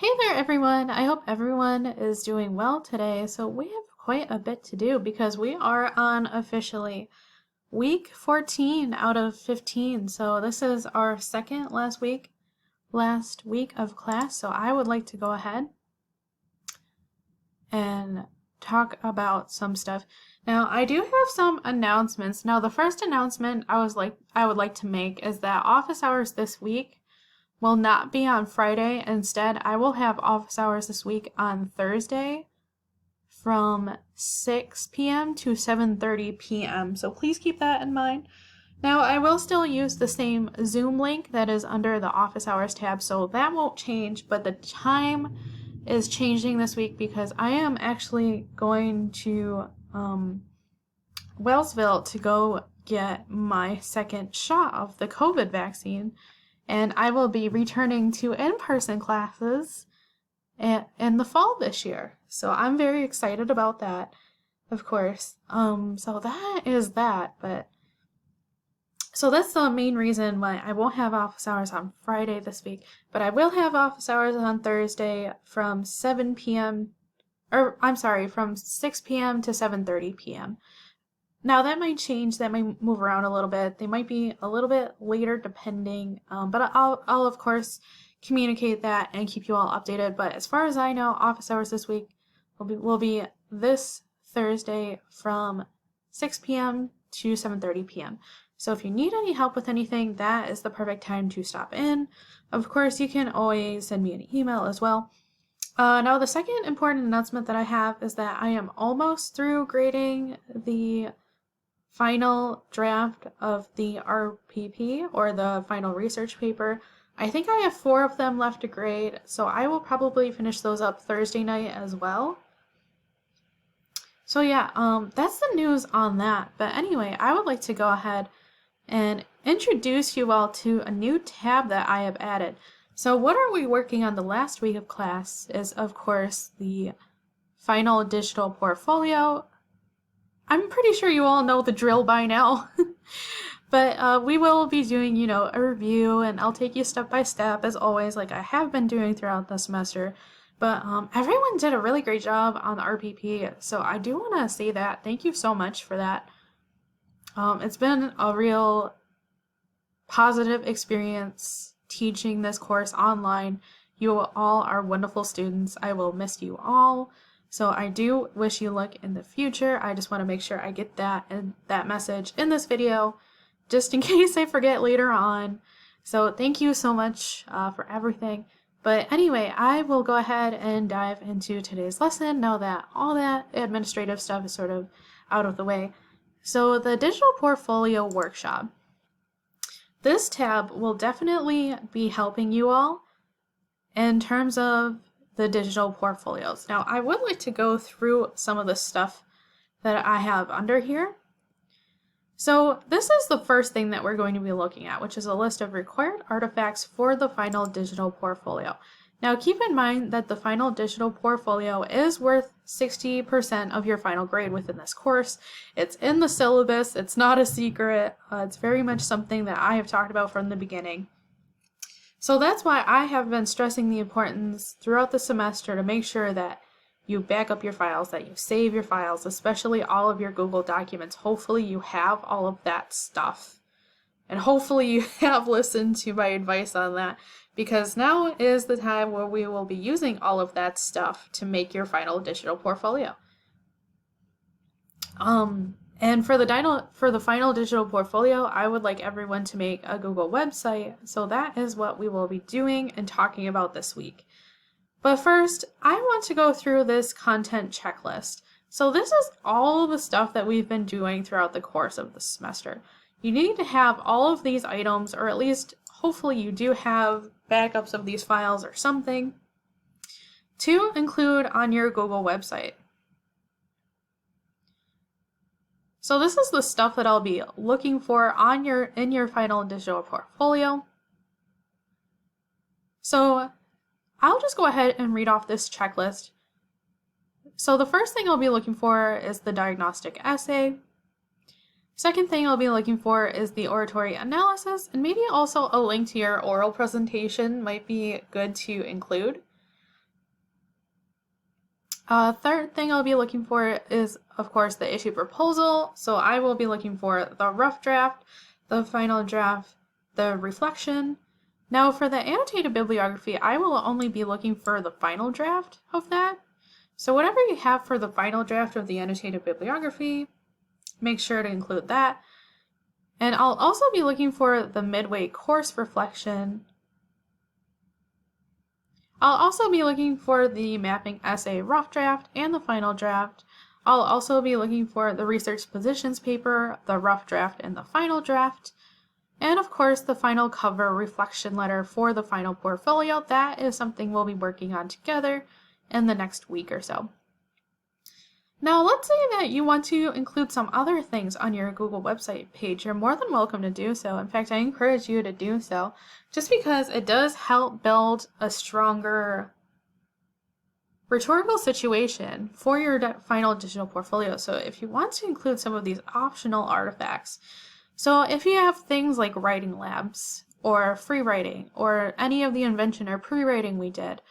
Hey there, everyone. I hope everyone is doing well today. So, we have quite a bit to do because we are on officially week 14 out of 15. So, this is our second last week of class. So, I would like to go ahead and talk about some stuff. Now, I do have some announcements. Now, the first announcement I would like to make is that office hours this week will not be on Friday. Instead, I will have office hours this week on Thursday from 6 p.m. to 7:30 p.m. So please keep that in mind. Now, I will still use the same Zoom link that is under the office hours tab, so that won't change, but the time is changing this week because I am actually going to Wellsville to go get my second shot of the COVID vaccine. And I will be returning to in-person classes in the fall this year. So I'm very excited about that, of course. So that is that. So that's the main reason why I won't have office hours on Friday this week. But I will have office hours on Thursday from 7 p.m. from 6 p.m. to 7:30 p.m. Now that might change, that might move around a little bit. They might be a little bit later depending, but I'll of course communicate that and keep you all updated. But as far as I know, office hours this week will be this Thursday from 6 p.m. to 7:30 p.m. So if you need any help with anything, that is the perfect time to stop in. Of course, you can always send me an email as well. Now the second important announcement that I have is that I am almost through grading the final draft of the RPP, or the final research paper. I think I have 4 of them left to grade, so I will probably finish those up Thursday night as well. So yeah, that's the news on that. But anyway, I would like to go ahead and introduce you all to a new tab that I have added. So what are we working on the last week of class is, of course, the final digital portfolio. I'm pretty sure you all know the drill by now, but we will be doing, a review, and I'll take you step by step as always, like I have been doing throughout the semester. But everyone did a really great job on the RPP, so I do want to say that. Thank you so much for that. It's been a real positive experience teaching this course online. You all are wonderful students. I will miss you all. So I do wish you luck in the future. I just want to make sure I get that message in this video, just in case I forget later on. So thank you so much for everything. But anyway, I will go ahead and dive into today's lesson now that all that administrative stuff is sort of out of the way. So the digital portfolio workshop. This tab will definitely be helping you all in terms of the digital portfolios. Now, I would like to go through some of the stuff that I have under here. So this is the first thing that we're going to be looking at, which is a list of required artifacts for the final digital portfolio. Now, keep in mind that the final digital portfolio is worth 60% of your final grade within this course. It's in the syllabus. It's not a secret. It's very much something that I have talked about from the beginning. So that's why I have been stressing the importance throughout the semester to make sure that you back up your files, that you save your files, especially all of your Google documents. Hopefully you have all of that stuff. And hopefully you have listened to my advice on that, because now is the time where we will be using all of that stuff to make your final digital portfolio. And for the final digital portfolio, I would like everyone to make a Google website. So that is what we will be doing and talking about this week. But first, I want to go through this content checklist. So this is all the stuff that we've been doing throughout the course of the semester. You need to have all of these items, or at least hopefully you do have backups of these files or something, to include on your Google website. So this is the stuff that I'll be looking for in your final digital portfolio. So I'll just go ahead and read off this checklist. So the first thing I'll be looking for is the diagnostic essay. Second thing I'll be looking for is the oratory analysis, and maybe also a link to your oral presentation might be good to include. Third thing I'll be looking for is, of course, the issue proposal. So I will be looking for the rough draft, the final draft, the reflection. Now for the annotated bibliography, I will only be looking for the final draft of that. So whatever you have for the final draft of the annotated bibliography, make sure to include that. And I'll also be looking for the midway course reflection. I'll also be looking for the mapping essay rough draft and the final draft. I'll also be looking for the research positions paper, the rough draft and the final draft. And of course, the final cover reflection letter for the final portfolio. That is something we'll be working on together in the next week or so. Now, let's say that you want to include some other things on your Google website page. You're more than welcome to do so. In fact, I encourage you to do so, just because it does help build a stronger rhetorical situation for your final digital portfolio. So if you want to include some of these optional artifacts, so if you have things like writing labs or free writing or any of the invention or pre-writing we did,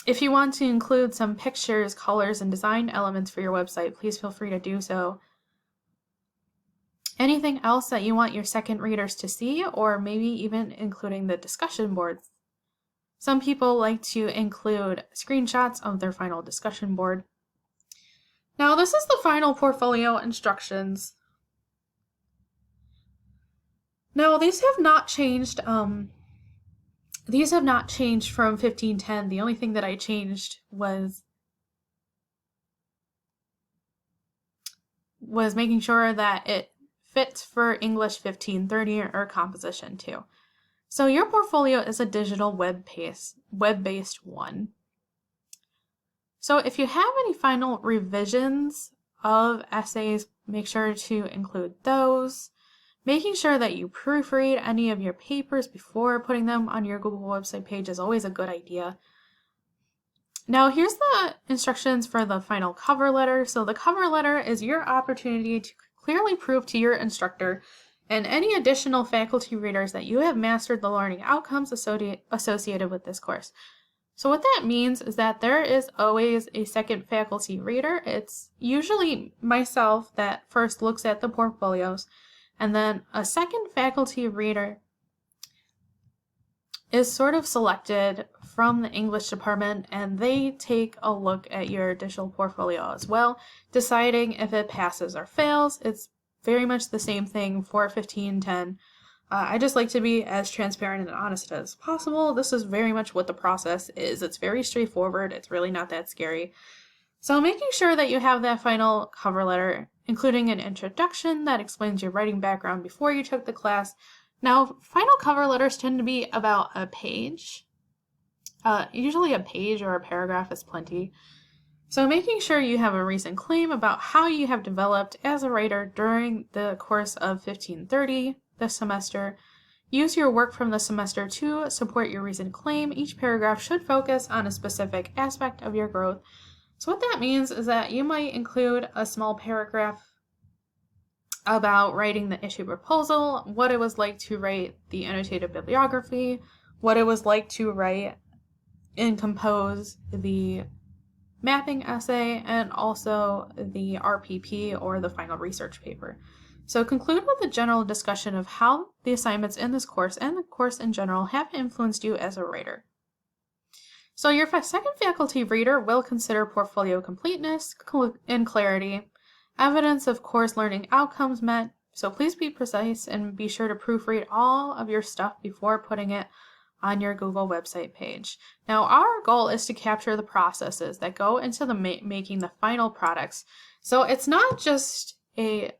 if you want to include some pictures, colors, and design elements for your website, please feel free to do so. Anything else that you want your second readers to see, or maybe even including the discussion boards. Some people like to include screenshots of their final discussion board. Now, this is the final portfolio instructions. Now, these have not changed. These have not changed from 1510. The only thing that I changed was making sure that it fits for English 1530 or composition too. So your portfolio is a digital web-based one. So if you have any final revisions of essays, make sure to include those. Making sure that you proofread any of your papers before putting them on your Google website page is always a good idea. Now here's the instructions for the final cover letter. So the cover letter is your opportunity to clearly prove to your instructor and any additional faculty readers that you have mastered the learning outcomes associated with this course. So what that means is that there is always a second faculty reader. It's usually myself that first looks at the portfolios, and then a second faculty reader is sort of selected from the English department, and they take a look at your digital portfolio as well, deciding if it passes or fails. It's very much the same thing for 1510. I just like to be as transparent and honest as possible. This is very much what the process is. It's very straightforward. It's really not that scary. So making sure that you have that final cover letter, including an introduction that explains your writing background before you took the class. Now, final cover letters tend to be about a page. Usually a page or a paragraph is plenty. So making sure you have a recent claim about how you have developed as a writer during the course of 1530 this semester. Use your work from the semester to support your recent claim. Each paragraph should focus on a specific aspect of your growth. So what that means is that you might include a small paragraph about writing the issue proposal, what it was like to write the annotated bibliography, what it was like to write and compose the mapping essay, and also the RPP or the final research paper. So conclude with a general discussion of how the assignments in this course and the course in general have influenced you as a writer. So your second faculty reader will consider portfolio completeness and clarity, evidence of course learning outcomes met, so please be precise and be sure to proofread all of your stuff before putting it on your Google website page. Now our goal is to capture the processes that go into the making the final products. So it's not just a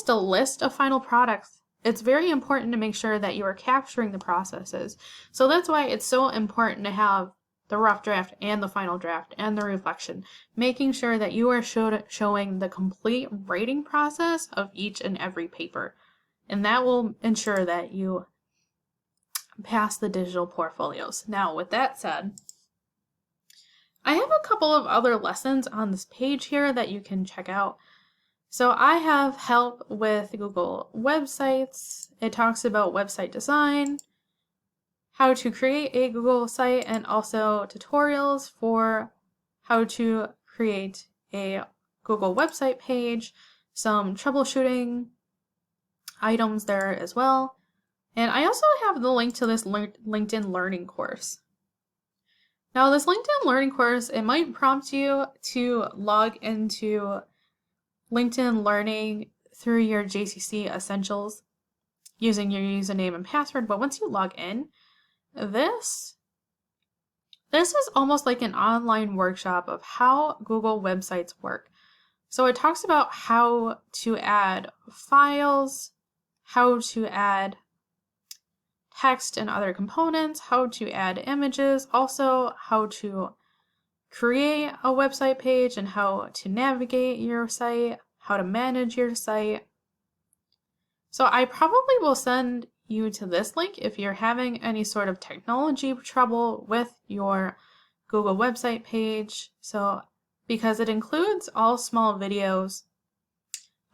list of final products. It's very important to make sure that you are capturing the processes. So that's why it's so important to have the rough draft and the final draft and the reflection, making sure that you are showing the complete writing process of each and every paper. And that will ensure that you pass the digital portfolios. Now, with that said, I have a couple of other lessons on this page here that you can check out. So I have help with Google websites. It talks about website design, how to create a Google site, and also tutorials for how to create a Google website page, some troubleshooting items there as well. And I also have the link to this LinkedIn Learning course. Now, this LinkedIn Learning course, it might prompt you to log into LinkedIn Learning through your JCC Essentials using your username and password, but once you log in, this is almost like an online workshop of how Google websites work. So it talks about how to add files, how to add text and other components, how to add images, also how to create a website page and how to navigate your site, how to manage your site. So I probably will send you to this link if you're having any sort of technology trouble with your Google website page. So because it includes all small videos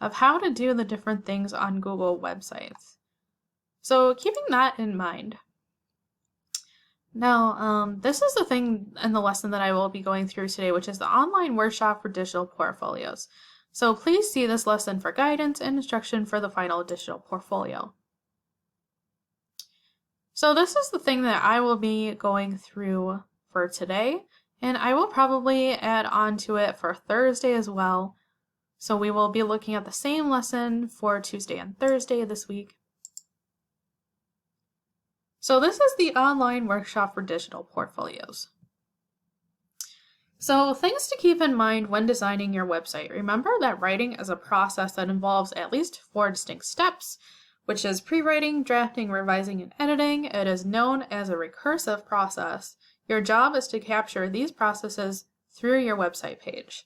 of how to do the different things on Google websites. So keeping that in mind. Now, this is the thing in the lesson that I will be going through today, which is the online workshop for digital portfolios. So please see this lesson for guidance and instruction for the final digital portfolio. So this is the thing that I will be going through for today, and I will probably add on to it for Thursday as well. So we will be looking at the same lesson for Tuesday and Thursday this week. So this is the online workshop for digital portfolios. So things to keep in mind when designing your website. Remember that writing is a process that involves at least 4 distinct steps, which is pre-writing, drafting, revising, and editing. It is known as a recursive process. Your job is to capture these processes through your website page.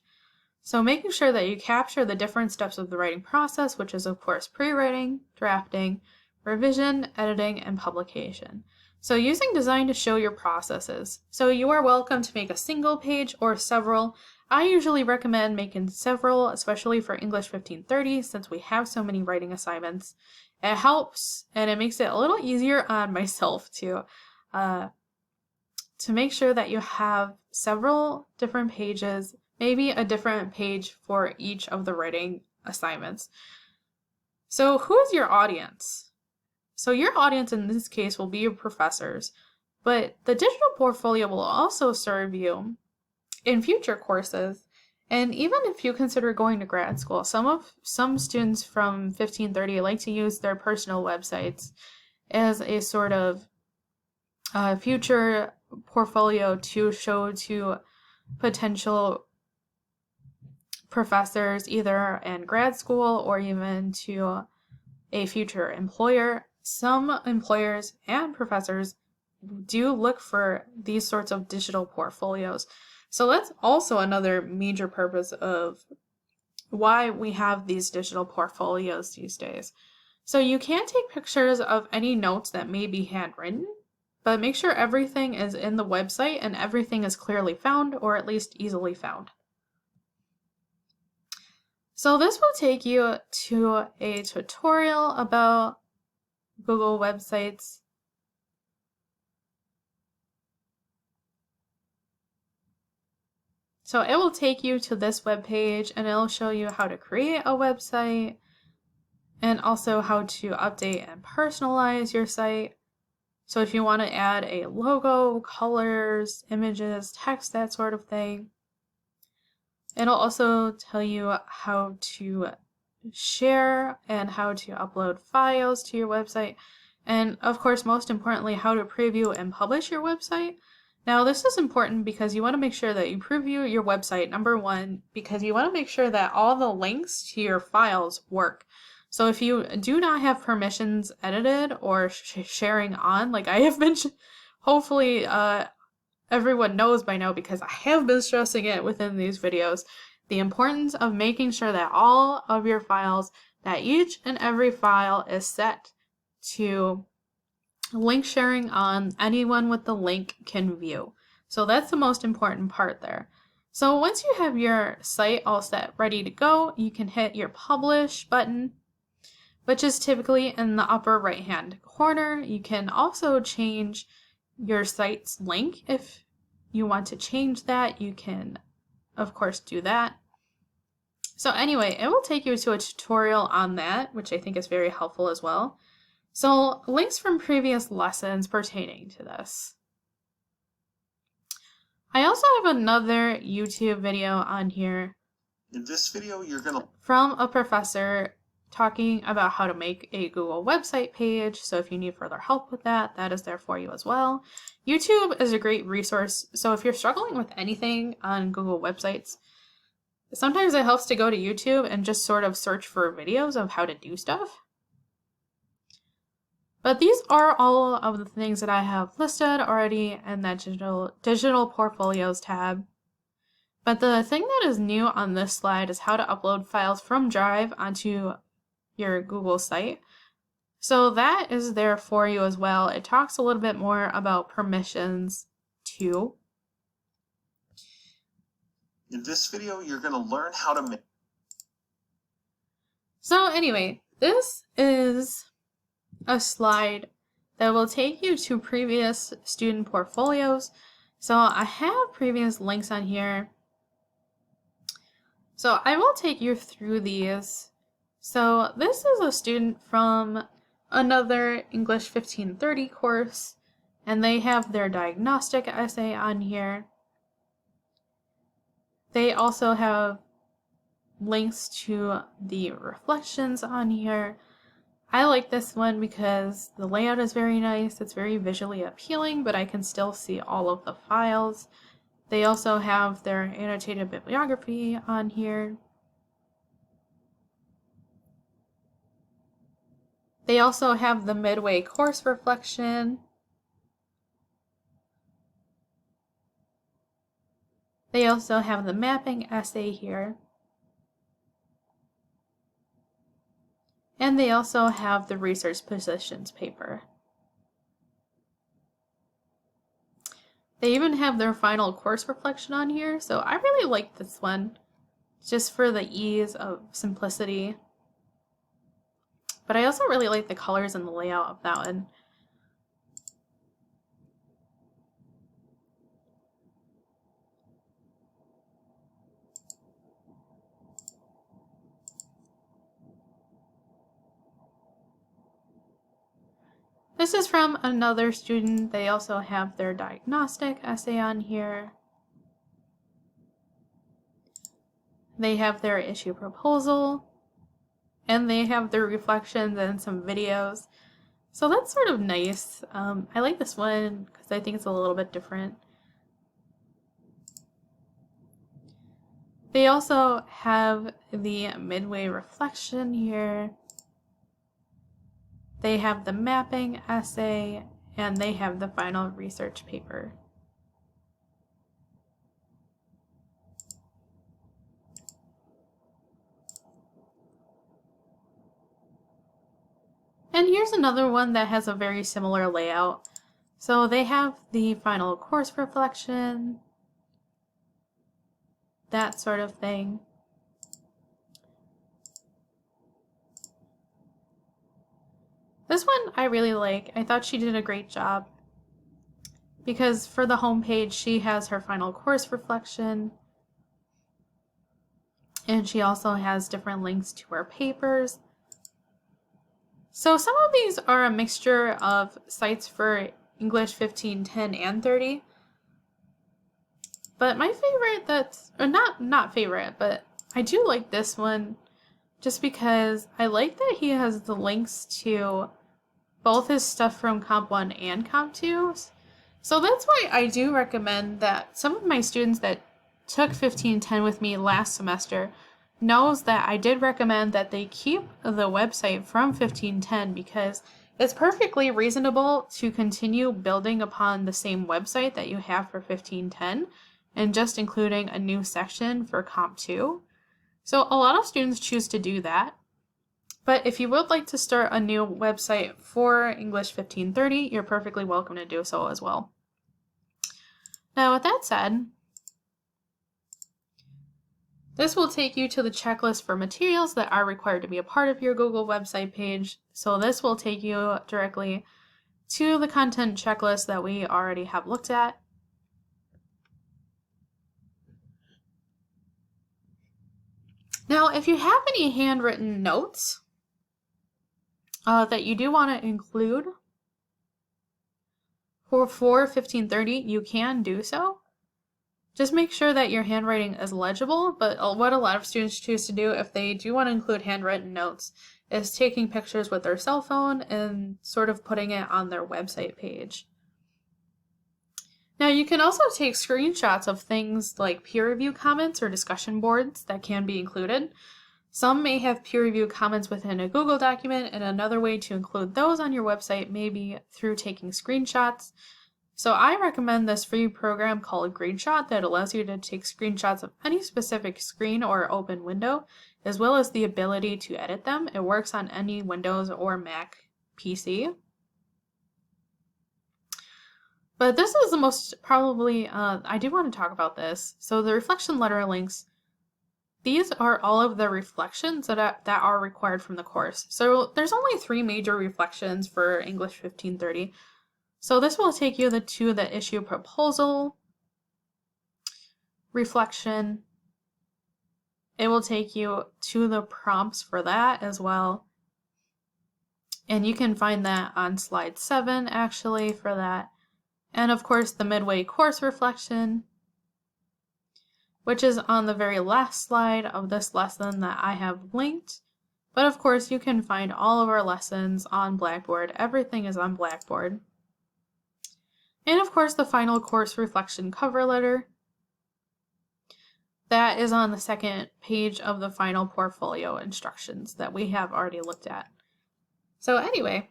So making sure that you capture the different steps of the writing process, which is of course pre-writing, drafting, revision, editing, and publication. So using design to show your processes. So you are welcome to make a single page or several. I usually recommend making several, especially for English 1530, since we have so many writing assignments. It helps, and it makes it a little easier on myself to make sure that you have several different pages, maybe a different page for each of the writing assignments. So who is your audience? So your audience in this case will be your professors, but the digital portfolio will also serve you in future courses. And even if you consider going to grad school, some students from 1530 like to use their personal websites as a sort of future portfolio to show to potential professors either in grad school or even to a future employer. Some employers and professors do look for these sorts of digital portfolios. So that's also another major purpose of why we have these digital portfolios these days. So you can take pictures of any notes that may be handwritten, but make sure everything is in the website and everything is clearly found, or at least easily found. So this will take you to a tutorial about Google websites. So it will take you to this web page and it'll show you how to create a website and also how to update and personalize your site. So if you want to add a logo, colors, images, text, that sort of thing. It'll also tell you how to share and how to upload files to your website. And of course, most importantly, how to preview and publish your website. Now, this is important because you want to make sure that you preview your website, number one, because you want to make sure that all the links to your files work. So if you do not have permissions edited or sharing on, like I have been, hopefully everyone knows by now because I have been stressing it within these videos, the importance of making sure that all of your files, that each and every file is set to link sharing on, anyone with the link can view. So that's the most important part there. So once you have your site all set, ready to go, you can hit your publish button, which is typically in the upper right hand corner. You can also change your site's link. If you want to change that, you can of course, do that. So anyway, it will take you to a tutorial on that, which I think is very helpful as well. So links from previous lessons pertaining to this. I also have another YouTube video on here. In this video, from a professor talking about how to make a Google website page. So if you need further help with that, that is there for you as well. YouTube is a great resource. So if you're struggling with anything on Google websites, sometimes it helps to go to YouTube and just sort of search for videos of how to do stuff. But these are all of the things that I have listed already in that digital portfolios tab. But the thing that is new on this slide is how to upload files from Drive onto your Google site. So that is there for you as well. It talks a little bit more about permissions too. In this video, you're going to learn how to make. So anyway, this is a slide that will take you to previous student portfolios. So I have previous links on here. So I will take you through these. So this is a student from another English 1530 course, and they have their diagnostic essay on here. They also have links to the reflections on here. I like this one because the layout is very nice. It's very visually appealing, but I can still see all of the files. They also have their annotated bibliography on here. They also have the midway course reflection. They also have the mapping essay here. And they also have the research positions paper. They even have their final course reflection on here, so I really like this one, just for the ease of simplicity. But I also really like the colors and the layout of that one. This is from another student. They also have their diagnostic essay on here. They have their issue proposal, and they have their reflections and some videos. So that's sort of nice. I like this one because I think it's a little bit different. They also have the midway reflection here. They have the mapping essay, and they have the final research paper. And here's another one that has a very similar layout. So they have the final course reflection, that sort of thing. This one I really like. I thought she did a great job because for the home page she has her final course reflection, and she also has different links to her papers. So some of these are a mixture of sites for English 15, 10, and 30. But my favorite not favorite, but I do like this one just because I like that he has the links to both his stuff from Comp 1 and Comp 2. So that's why I do recommend that some of my students that took 1510 with me last semester knows that I did recommend that they keep the website from 1510 because it's perfectly reasonable to continue building upon the same website that you have for 1510 and just including a new section for Comp 2. So a lot of students choose to do that. But if you would like to start a new website for English 1530, you're perfectly welcome to do so as well. Now, with that said, this will take you to the checklist for materials that are required to be a part of your Google website page. So this will take you directly to the content checklist that we already have looked at. Now, if you have any handwritten notes that you do want to include for 1530, you can do so. Just make sure that your handwriting is legible, but what a lot of students choose to do if they do want to include handwritten notes is taking pictures with their cell phone and sort of putting it on their website page. Now, you can also take screenshots of things like peer review comments or discussion boards that can be included. Some may have peer review comments within a Google document, and another way to include those on your website may be through taking screenshots. So I recommend this free program called GradShot that allows you to take screenshots of any specific screen or open window, as well as the ability to edit them. It works on any Windows or Mac PC. But this is the most probably, I do want to talk about this. So the reflection letter links, these are all of the reflections that are required from the course. So there's only 3 major reflections for English 1530. So this will take you to the issue proposal, reflection. It will take you to the prompts for that as well. And you can find that on slide 7 actually for that. And of course the midway course reflection, which is on the very last slide of this lesson that I have linked. But of course you can find all of our lessons on Blackboard. Everything is on Blackboard. And of course the final course reflection cover letter. That is on the second page of the final portfolio instructions that we have already looked at. So anyway,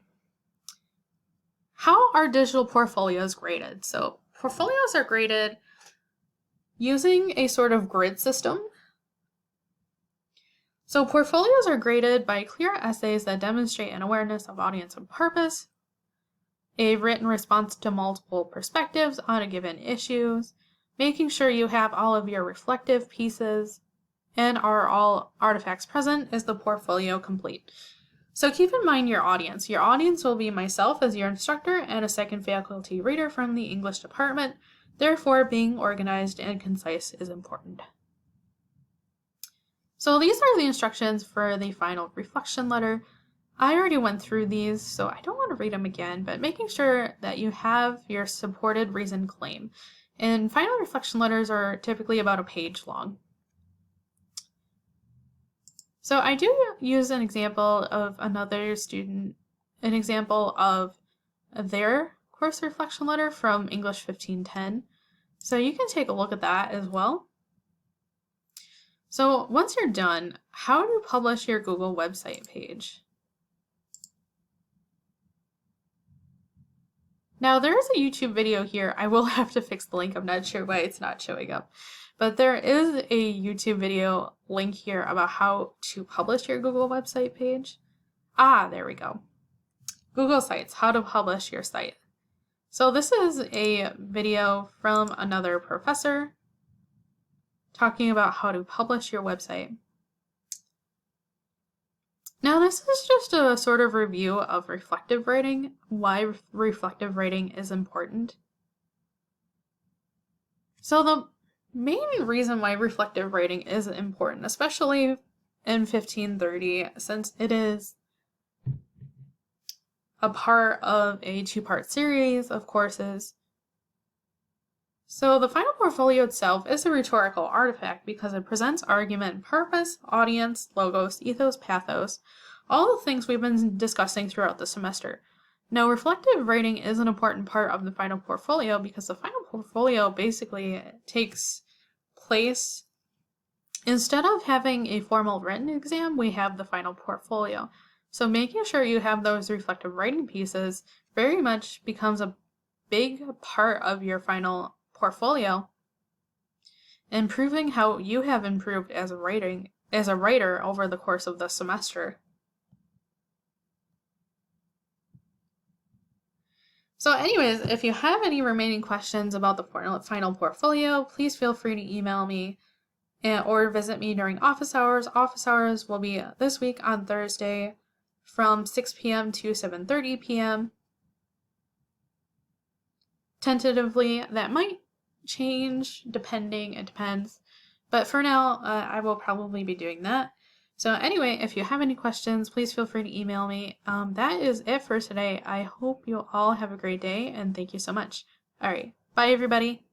how are digital portfolios graded? So portfolios are graded using a sort of grid system. So portfolios are graded by clear essays that demonstrate an awareness of audience and purpose, a written response to multiple perspectives on a given issue, making sure you have all of your reflective pieces, and are all artifacts present is the portfolio complete. So keep in mind your audience. Your audience will be myself as your instructor and a second faculty reader from the English department. Therefore, being organized and concise is important. So these are the instructions for the final reflection letter. I already went through these, so I don't want to read them again, but making sure that you have your supported reason claim. And final reflection letters are typically about a page long. So I do use an example of another student, an example of their course reflection letter from English 1510. So you can take a look at that as well. So once you're done, how do you publish your Google website page? Now there is a YouTube video here. I will have to fix the link. I'm not sure why it's not showing up. But there is a YouTube video link here about how to publish your Google website page. Ah, there we go. Google Sites, how to publish your site. So this is a video from another professor talking about how to publish your website. Now this is just a sort of review of reflective writing, why reflective writing is important. So the main reason why reflective writing is important, especially in 1530, since it is a part of a 2-part series of courses. So the final portfolio itself is a rhetorical artifact because it presents argument, purpose, audience, logos, ethos, pathos, all the things we've been discussing throughout the semester. Now, reflective writing is an important part of the final portfolio because the final portfolio basically takes place, instead of having a formal written exam, we have the final portfolio. So making sure you have those reflective writing pieces very much becomes a big part of your final portfolio, and proving how you have improved as a writer over the course of the semester. So anyways, if you have any remaining questions about the final portfolio, please feel free to email me or visit me during office hours. Office hours will be this week on Thursday from 6 p.m. to 7:30 p.m. Tentatively, that might change depending, it depends. But for now, I will probably be doing that. So anyway, if you have any questions, please feel free to email me. That is it for today. I hope you all have a great day, and thank you so much. All right. Bye, everybody.